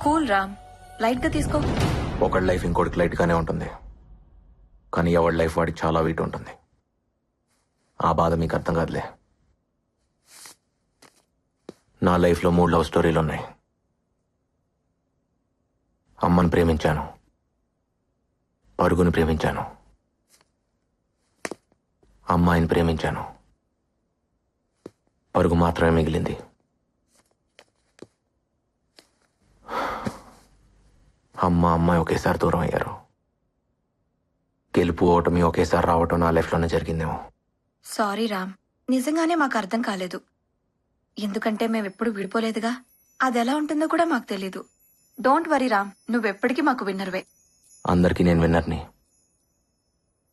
Cool Ram, light గా తీసుకో. ఒకడి లైఫ్ ఇంకోటికి లైట్ గానే ఉంటుంది, కానీ ఎవడి లైఫ్ వాడికి చాలా వీట్ ఉంటుంది. ఆ బాధ మీకు అర్థం కాదులే. నా లైఫ్లో 3 లవ్ స్టోరీలు ఉన్నాయి. అమ్మని ప్రేమించాను, పరుగుని ప్రేమించాను, అమ్మాయిని ప్రేమించాను. పరుగు మాత్రమే మిగిలింది. అమ్మాయి ఒకేసారి దూరం అయ్యారు. గెలుపు ఓటమి ఒకేసారి రావటం నా లైఫ్లోనే జరిగిందేమో. సారీ రామ్, నిజంగానే మాకు అర్థం కాలేదు. ఎందుకంటే మేమెప్పుడు విడిపోలేదుగా. అది ఎలా ఉంటుందో కూడా మాకు తెలీదు. డోంట్ వరీ రామ్, నువ్వెప్పటికీ మాకు విన్నర్వే. అందరికీ నేను విన్నర్ని,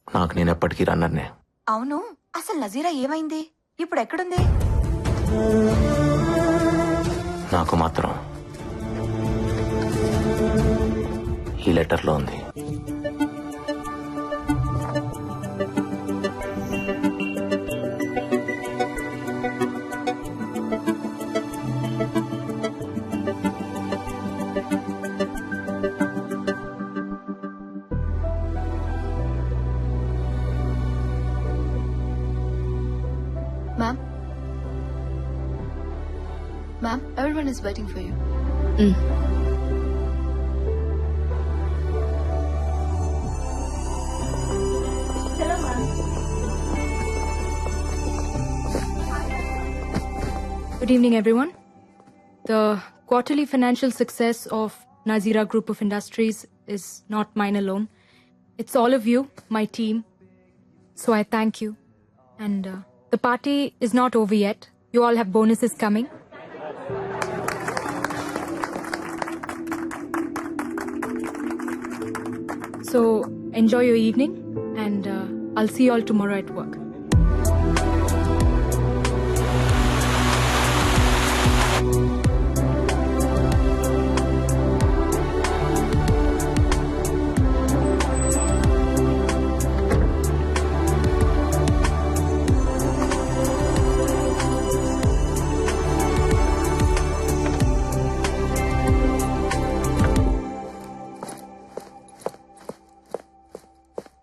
నాకు నేను ఎప్పటికీ రన్నర్నే. అవును, అసలు నజీరా ఏమైంది? ఇప్పుడు ఎక్కడుంది? నాకు మాత్రం ఈ లెటర్లో ఉంది. Ma'am, everyone is waiting for you. Hello, ma'am. Good evening, everyone. The quarterly financial success of Nazira Group of Industries is not mine alone. It's all of you, my team. So I thank you. And the party is not over yet. You all have bonuses coming. So enjoy your evening, and I'll see you all tomorrow at work.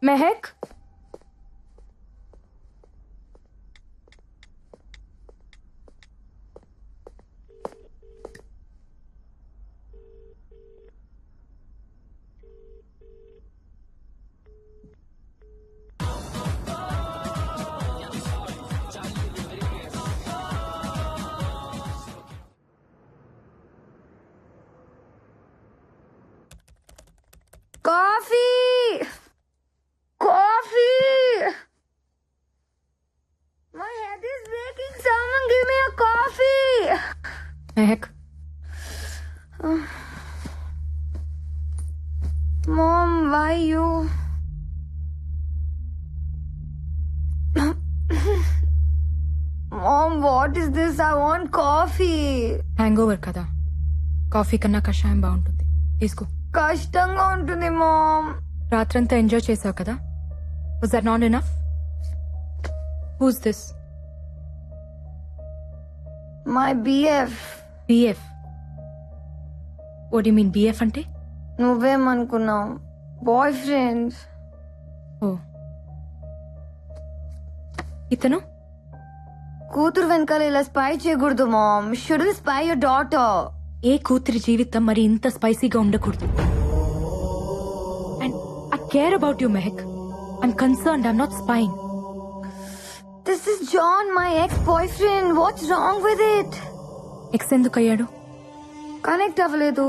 Mehak? Coffee! Coffee! My head is breaking. Someone give me a coffee! Mehak? Mom, why you? Mom, what is this? I want coffee. Hangover kada. Coffee కన్నా కషాయం బాగుంటుంది, తీసుకో. కష్టంగా ఉంటుంది ma'am. రాత్రంతా enjoy చేసావు కదా. Was that not enough? Who's this? My BF. BF? What you mean BF అంటే? నువ్వేమనుకున్నావు? Boy friend. ఓ, ఇతను కూతురు వెనకాల ఇలా స్పై చేయకూడదు mom. Should spy your daughter. ఏ కూతురి జీవితం మరి ఇంత స్పైసీగా ఉండకూడదు. And I care about you Mehak. I'm concerned, I'm not spying. This is John, my ex boyfriend. What's wrong with it? Ex ఎందుకు అయ్యాడు? కనెక్ట్ అవ్వలేదు.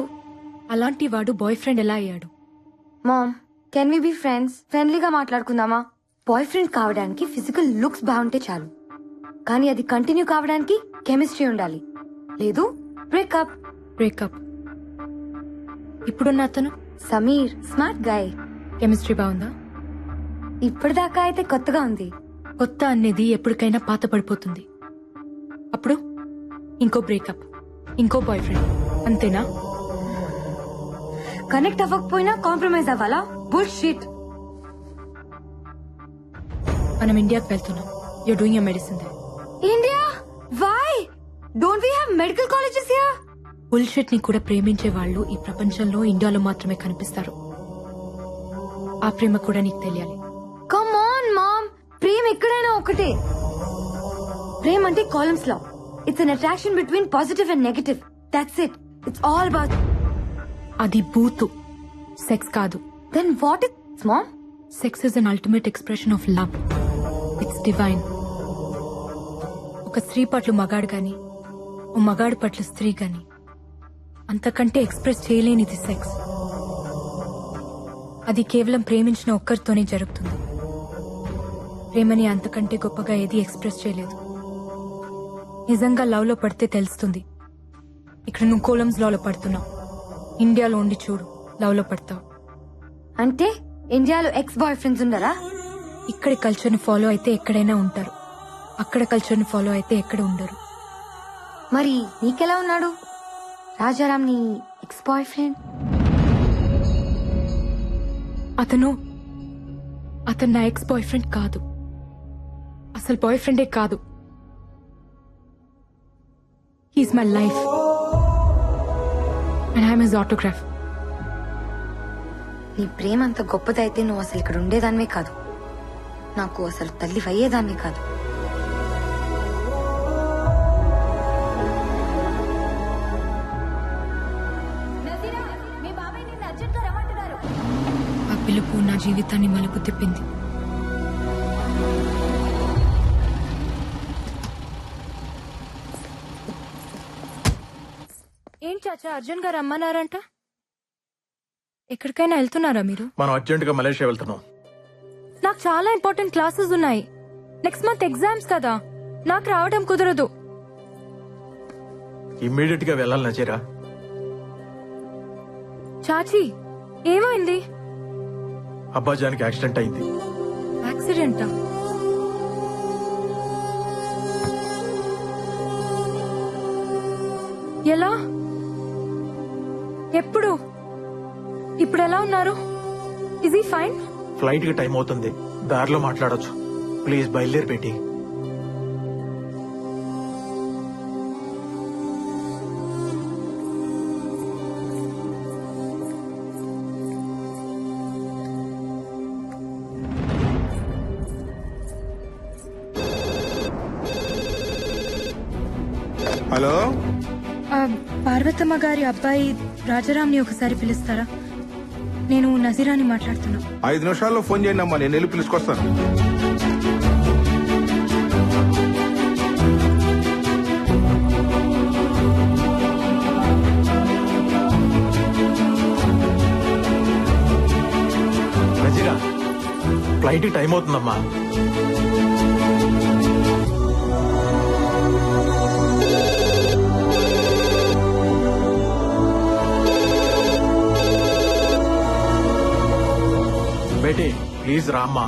అలాంటి వాడు బాయ్ ఫ్రెండ్ ఎలా అయ్యాడు? Mom, can we be friends? ఫ్రెండ్లీగా మాట్లాడుకుందామా? బాయ్ ఫ్రెండ్ కావడానికి ఫిజికల్ లుక్స్ బాగుంటే చాలు, కానీ అది కంటిన్యూ కావడానికి కెమిస్ట్రీ ఉండాలి. లేదు బ్రేకప్. బ్రేకప్? ఇప్పుడున్న అతను సమీర్ స్మార్ట్ గాయ్. కెమిస్ట్రీ బాగుందా? ఇప్పటిదాకా అయితే కొత్తగా ఉంది. కొత్త అనేది ఎప్పటికైనా పాత పడిపోతుంది. అప్పుడు ఇంకో బ్రేకప్, ఇంకో బాయ్ ఫ్రెండ్, అంతేనా? కనెక్ట్ అవ్వకపోయినా కాంప్రమైజ్ అవ్వాలా? బుల్షిట్. మనం ఇండియాకి వెళ్తున్నాం. You're doing your medicine there. India? Why? Don't we have medical colleges here? Bullshit ని కూడా ప్రేమించే వాళ్ళు ఈ ప్రపంచంలో ఇండియాలో మాత్రమే కనిపిస్తారు. ఆ ప్రేమ కూడా నీకు తెలియాలి. కమ్ ఆన్ మామ్, ప్రేమ ఎక్కడైనా ఒకటే. ప్రేమ అంటే Coulomb's law. It's an attraction between positive and negative. That's it. It's all about. అది బూతు, సెక్స్ కాదు. Then what is mom? Sex is an ultimate expression of love. It's divine. ఒక స్త్రీ పట్ల మగాడు గాని, ఓ మగాడు పట్ల స్త్రీ గాని అంతకంటే ఎక్స్ప్రెస్ చేయలేనిది సెక్స్. అది కేవలం ప్రేమించిన ఒక్కరితోనే జరుగుతుంది. ప్రేమని అంతకంటే గొప్పగా ఏది ఎక్స్ప్రెస్ చేయలేదు. నిజంగా లవ్ లో పడితే తెలుస్తుంది. ఇక్కడ నువ్వు కోలమ్స్ లో పడుతున్నావు. ఇండియాలో ఉండి చూడు, లవ్ లో పడతావు. అంటే ఇండియాలో ఎక్స్ బాయ్ ఫ్రెండ్స్ ఉండరా? ఇక్కడి కల్చర్ ని ఫాలో అయితే ఎక్కడైనా ఉంటారు. అక్కడ కల్చర్ ని ఫాలో అయితే ఎక్కడ ఉండరు. మరి నీకెలా ఉన్నాడు రాజారాం నీ ఎక్స్ బాయ్ ఫ్రెండ్? అతను నా ఎక్స్ బాయ్ ఫ్రెండ్ కాదు. అసలు బాయ్ ఫ్రెండే కాదు. He's my life and I'm his autograph. నీ ప్రేమ అంత గొప్పదైతే నువ్వు అసలు ఇక్కడ ఉండేదానివే కాదు. నాకు అసలు తల్లి అయ్యేదానివే కాదు. ఆ పిలుపు నా జీవితాన్ని మలుపు తిప్పింది. ఏం చాచా, అర్జున్ గారు రమ్మన్నారంట? ఎక్కడికైనా వెళ్తున్నారా మీరు? మనం అర్జెంట్ గా మలేషియా వెళ్తున్నాం. నాకు చాలా ఇంపార్టెంట్ క్లాసెస్ ఉన్నాయి. నెక్స్ట్ మంత్ ఎగ్జామ్స్ కదా, నాకు రావడం కుదరదు. ఇమ్మీడియట్ గా వెళ్ళాలి నజీరా. చాచి, ఏమైంది? అబ్బాజానికి యాక్సిడెంట్ అయింది. యాక్సిడెంటా? ఎలా? ఎప్పుడు? ఇప్పుడు ఎలా ఉన్నారు? Is he fine? ఫ్లైట్ కి టైం అవుతుంది, దారిలో మాట్లాడొచ్చు. ప్లీజ్ బయలుదేరి పెట్టి. హలో, పార్వతమ్మ గారి అబ్బాయి రాజారాంని ఒకసారి పిలుస్తారా? నేను నజీరాని మాట్లాడుతున్నా. 5 నిమిషాల్లో ఫోన్ చేయండి అమ్మా, నేను వెళ్ళి పిలుచుకొస్తాను. నజీరా, ఫ్లైట్ కి టైం అవుతుందమ్మా. బేటీ ప్లీజ్ రామ్మా.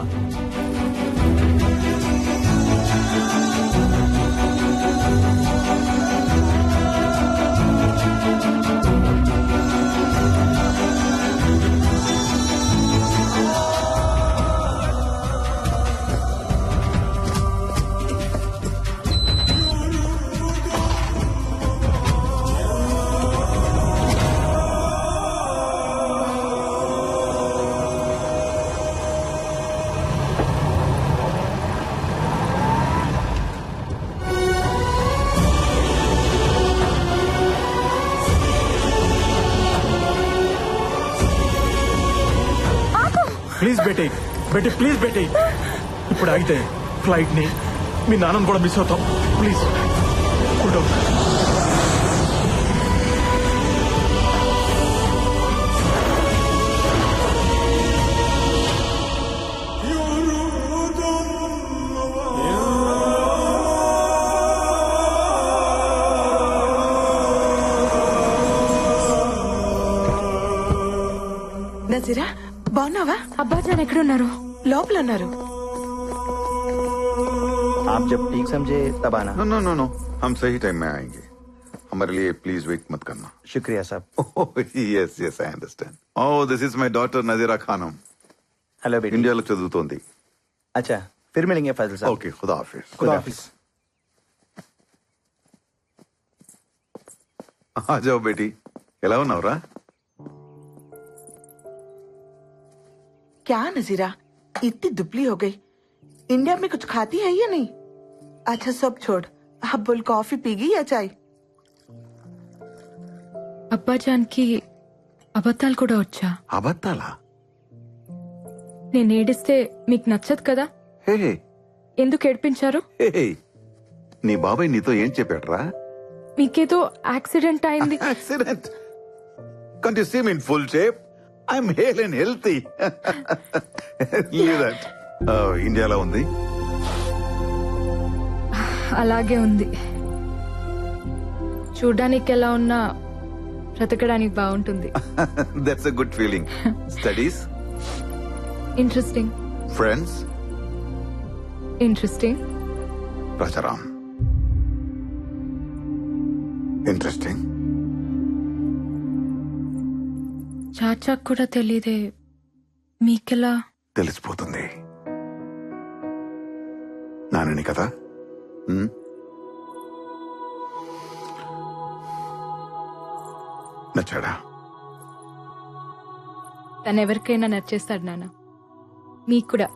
Please Beti, Beti please Beti. ఇప్పుడు ఆగితే ఫ్లైట్ ని మీ నాన్నను కూడా మిస్ అవుతాం. Please cool down. నజీరా, బాగున్నావా? అబ్బాజాన్ ఎక్కడున్నారు? లోపల ఉన్నారు. आप जब ठीक समझे तब आना। नो नो नो नो, हम सही टाइम में आएंगे. हमारे लिए प्लीज वेट मत करना. शुक्रिया साहब। yes yes I understand. Oh, this is my daughter Nazira Khanum. Hello बेटी। ఇండియాలో చదువుతోంది. अच्छा, फिर मिलेंगे फाजिल साहब। ఓకే, ఖుదా హాఫిజ్. खुदा हाफिज। ఆజావు బేటీ ఎలా ఉన్నావురా? क्या नजीरा, इतनी दुबली हो गई। इंडिया में कुछ खाती है या नहीं? अच्छा सब छोड़, अब बोल कॉफी पीगी या चाय? అబ్బాజాన్కి అబద్ధాలు కూడా వచ్చా? అబద్ధాలా? నేను ఏడిస్తే మీకు నచ్చదు కదా? హే ఎందుకు ఏడిపించారు? హే, నీ బాబాయ్ నీతో ఏం చెప్పాడ్రా? మీకేదో యాక్సిడెంట్ అయింది. Accident? Can't you see me in full shape? I'm hale and healthy. Leave that. ఇండియాలో ఉంది. అలాగే ఉంది. చూడ్డానికి ఎలా ఉన్నా బ్రతకడానికి బాగుంటుంది. That's a good feeling. Studies? Interesting. Friends? Interesting. Rajaram. Interesting. చాచా కూడా తెలీదే, మీకెలా? తెలిసిపోతుంది. నానని కదా. నచ్చాడా? తను ఎవరికైనా నచ్చేస్తాడు నాన్న, మీకు కూడా.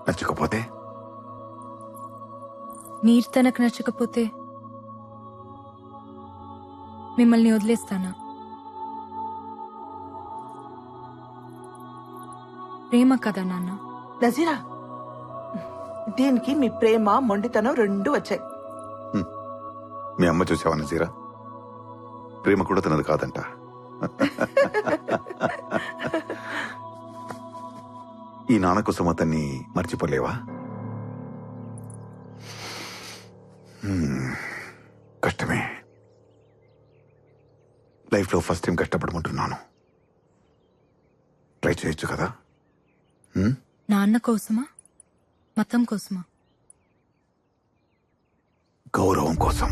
నచ్చకపోతే? మీరు తనకు నచ్చకపోతే మిమ్మల్ని వదిలేస్తానా? ప్రేమ కదా నాన్న. నజీరా, దీనికి మీ ప్రేమ మొండితనం రెండు వచ్చాయి. మీ అమ్మ చూసావా నజీరా? ప్రేమ కూడా తనది కాదంట. ఈ నాన్న కోసం అతన్ని మర్చిపోలేవా? కష్టమే. లైఫ్ లో ఫస్ట్ టైం కష్టపడమంటున్నాను. ట్రై చేయొచ్చు కదా? నాన్న కోసమా, మతం కోసమా? గౌరవం కోసం.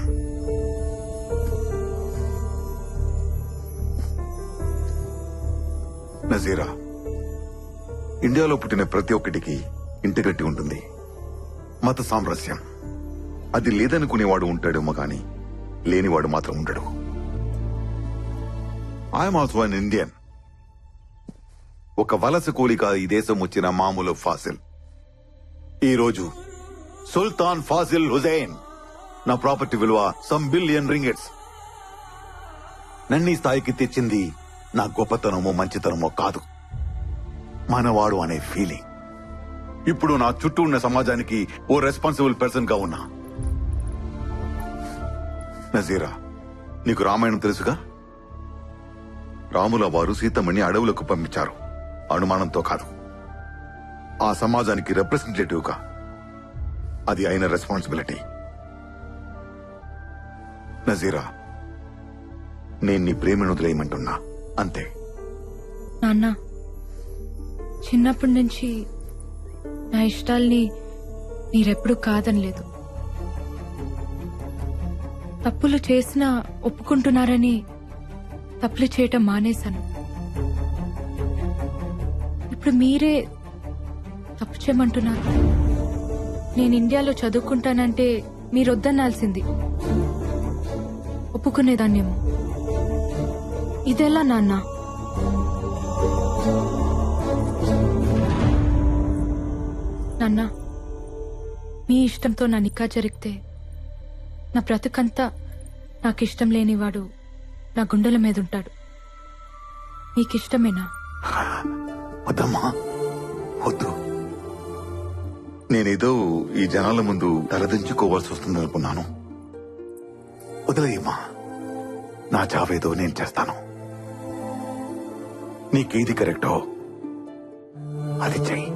నజీరా, ఇండియాలో పుట్టిన ప్రతి ఒక్కటికి ఇంటిగట్టి ఉంటుంది. మత సామరస్యం అది లేదనుకునేవాడు ఉంటాడేమో గాని లేనివాడు మాత్రం ఉండడు. I'm also an Indian. ఒక వలస కూలిగా ఈ దేశం వచ్చిన మామూలు ఫాసిల్. ఈ రోజు సుల్తాన్ ఫాసిల్ హుజైన్. నా ప్రాపర్టీ విలువ సమ్ బిలియన్ రింగెట్స్. నన్ను ఈ స్థాయికి తెచ్చింది నా గొప్పతనమో మంచితనమో కాదు, మనవాడు అనే ఫీలింగ్. ఇప్పుడు నా చుట్టూ ఉన్న సమాజానికి ఓ రెస్పాన్సిబుల్ పర్సన్ గా ఉన్నా. నజీరా, నీకు రామాయణం తెలుసుగా? రాముల వారు సీతమ్మని అడవులకు పంపించారు, అనుమానంతో కాదు, ఆ సమాజానికి రిప్రజెంటేటివ్ గా. అది ఆయన రెస్పాన్సిబిలిటీ. నజీరా, నేను నీ ప్రేమను వదిలేయమంటున్నా, అంతే. నాన్న, చిన్నప్పటి నుంచి నా ఇష్టాల్ని మీరెప్పుడు కాదనలేదు. తప్పులు చేసినా ఒప్పుకుంటున్నారని తప్పులు చేయటం మానేశాను. ఇప్పుడు మీరే తప్పు చేయమంటున్నారు. నేను ఇండియాలో చదువుకుంటానంటే మీరొద్దనాల్సింది, ఒప్పుకునేదాన్నేమో. ఇదెలా నాన్న? నాన్న, మీ ఇష్టంతో నా నిక్కా జరిగితే నా బ్రతుకంతా నాకిష్టం లేనివాడు నా గుండెల మీద ఉంటాడు. మీకిష్టమేనా? వద్దమ్మా, వద్దు. నేనేదో ఈ జనాల ముందు తలదించుకోవాల్సి వస్తుందనుకున్నాను. వదిలేయమ్మా, నా చావేదో నేను చేస్తాను. నీకేది కరెక్టో అది చెయ్యి.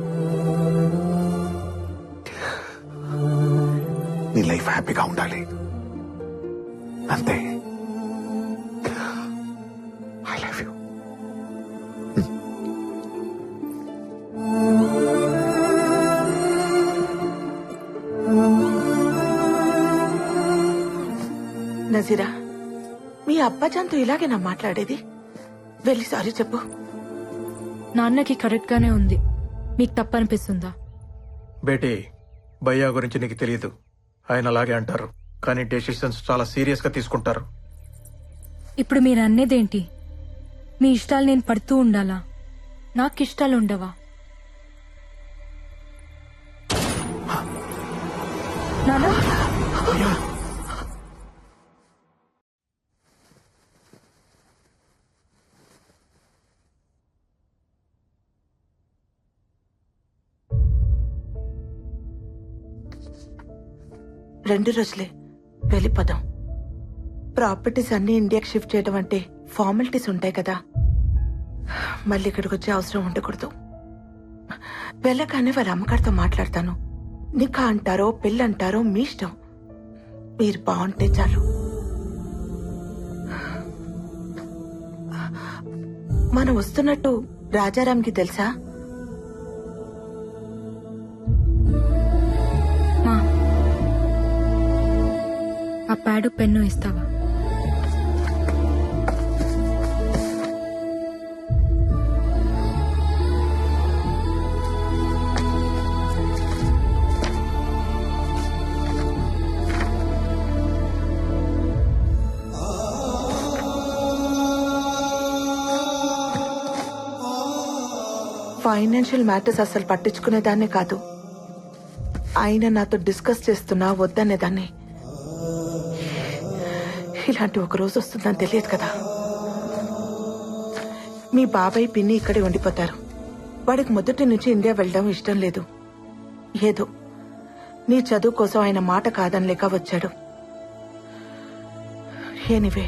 నీ లైఫ్ హ్యాపీగా ఉండాలి, అంతే. I love you. నజీరా, మీ అబ్బాజాన్తో ఇలాగేనా మాట్లాడేది? వెళ్ళి సారీ చెప్పు. నాన్నకి కరెక్ట్ గానే ఉంది, మీకు తప్పనిపిస్తుందా? బేటీ, భయ్యా గురించి నీకు తెలియదు, ఆయన అలాగే అంటారు. కానీ డెసిషన్స్ చాలా సీరియస్ గా తీసుకుంటారు. ఇప్పుడు మీరు అనేదేంటి? మీ ఇష్టాలు నేను పడుతూ ఉండాలా? నాకు ఇష్టాలు ఉండవా? నానా, రెండు రోజులే వెళ్ళిపోదాం. ప్రాపర్టీస్ అన్ని ఇండియాకి షిఫ్ట్ చేయడం అంటే ఫార్మాలిటీస్ ఉంటాయి కదా, మళ్ళీ ఇక్కడికి వచ్చే అవసరం ఉండకూడదు. వెళ్ళగానే వాళ్ళ అమ్మగారితో మాట్లాడతాను. నికా అంటారో పెళ్ళి అంటారో మీ ఇష్టం, మీరు బాగుంటే చాలు. మనం వస్తున్నట్టు రాజారాంకి తెలుసా? మా ఆ ప్యాడు పెన్ను ఇస్తావా? ఫైనాన్షియల్ మ్యాటర్స్ అసలు పట్టించుకునేదాన్నే కాదు. ఆయన నాతో డిస్కస్ చేస్తున్నా వద్దనేదాన్ని. ఇలాంటి ఒక రోజు వస్తుందని తెలియదు కదా. మీ బాబాయ్ పిన్ని ఇక్కడే ఉండిపోతారు. వాడికి మొదటి నుంచి ఇండియా వెళ్ళడం ఇష్టం లేదు. ఏదో నీ చదువు కోసం ఆయన మాట కాదనిలేక వచ్చాడు. ఎనీవే,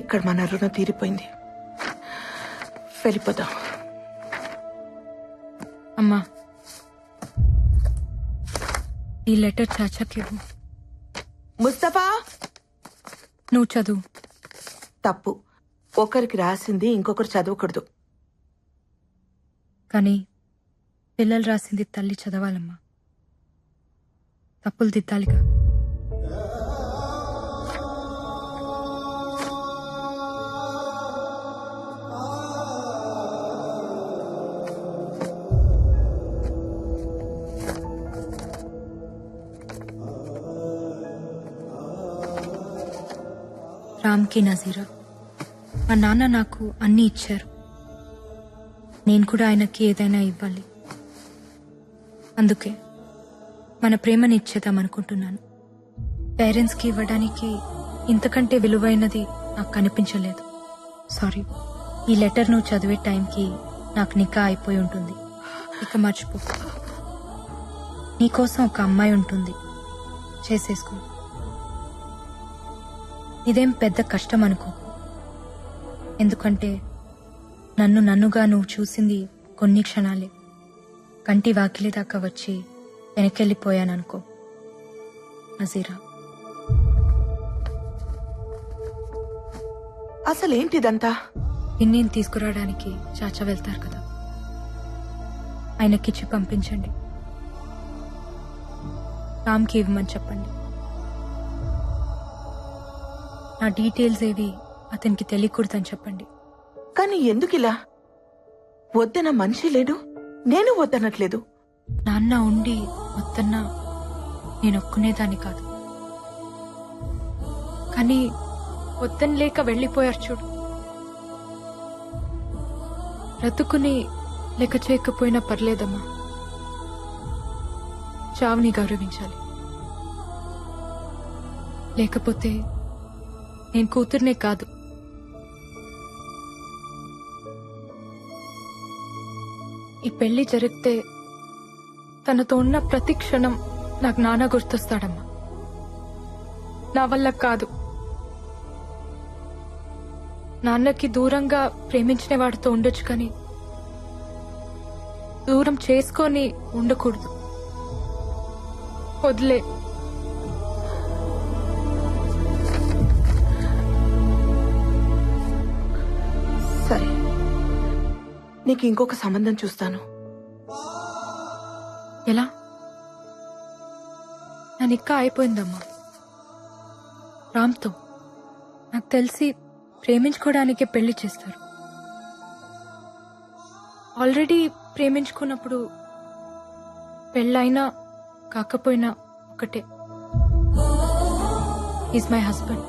ఇక్కడ మన రుణం తీరిపోయింది. వెళ్ళిపోదాం. అమ్మా, ఈ లెటర్ చాచాకి ఇవ్వు. ముస్తఫా, నువ్వు చదువు. తప్పు. ఒకరికి రాసింది ఇంకొకరు చదవకూడదు. కానీ పిల్లలు రాసింది తల్లి చదవాలమ్మా. తప్పులు దిద్దాలిగా. రామ్కి నజీరా, మా నాన్న నాకు అన్నీ ఇచ్చారు. నేను కూడా ఆయనకి ఏదైనా ఇవ్వాలి. అందుకే మన ప్రేమని ఇచ్చేద్దామనుకుంటున్నాను. పేరెంట్స్కి ఇవ్వడానికి ఇంతకంటే విలువైనది నాకు కనిపించలేదు. సారీ. ఈ లెటర్ నువ్వు చదివే టైంకి నాకు నికా అయిపోయి ఉంటుంది. ఇక మర్చిపో. నీకోసం ఒక అమ్మాయి ఉంటుంది, చేసేసుకో. ఇదేం పెద్ద కష్టం అనుకో. ఎందుకంటే నన్నుగా నువ్వు చూసింది కొన్ని క్షణాలే. కంటి వాకిలి దాకా వచ్చి వెనకెళ్ళిపోయాననుకో. నజీరా. అసలేంటిదంతా? పిన్నిని తీసుకురావడానికి చాచా వెళ్తారు కదా, ఆయనకిచ్చి పంపించండి. రామ్కి ఇవ్వమని చెప్పండి. నా డీటెయిల్స్ ఏవి అతనికి తెలియకూడదని చెప్పండి. కానీ ఎందుకిలా? వద్దన మనిషి లేడు, నేను వద్దనట్లేదు. నాన్న ఉండి వద్దన్నా నేను ఒక్కునేదాన్ని కాదు. కానీ వద్దని లేక వెళ్ళిపోయారు చూడు. బ్రతుకుని లెక్క చేయకపోయినా పర్లేదమ్మా. చావుని గౌరవించాలి. లేకపోతే నేను కూతుర్నే కాదు, ఈ పెళ్లి జరిగితే తనతో ఉన్న ప్రతి క్షణం నాకు నాన్న గుర్తొస్తాడమ్మా. నా వల్ల కాదు. నాన్నకి దూరంగా ప్రేమించిన వాడితో ఉండొచ్చు, కానీ దూరం చేసుకొని ఉండకూడదు. వదిలే. సరే, నీకు ఇంకొక సంబంధం చూస్తాను. ఎలా? నా నిక్కా అయిపోయిందమ్మా రామ్తో. నాకు తెలిసి ప్రేమించుకోవడానికే పెళ్లి చేస్తారు. ఆల్రెడీ ప్రేమించుకున్నప్పుడు పెళ్ళైనా కాకపోయినా ఒకటే. Is my husband.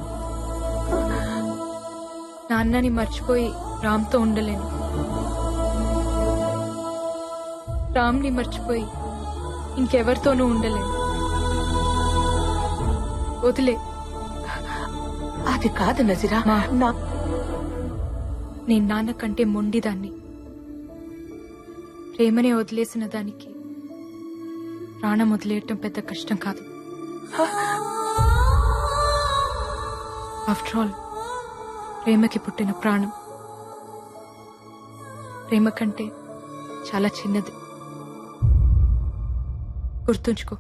నాన్నని మర్చిపోయి రామ్తో ఉండలేను. రామ్ని మర్చిపోయి ఇంకెవరితోనూ ఉండలేను. వదిలే. అది కాదు నజీరా. మా. నా నేను నాన్న కంటే మొండిదాన్ని. ప్రేమనే వదిలేసిన దానికి ప్రాణం వదిలేయటం పెద్ద కష్టం కాదు. ఆఫ్టర్ ఆల్ ప్రేమకి పుట్టిన ప్రాణం ప్రేమ కంటే చాలా చిన్నది. గుర్తుంచుకో.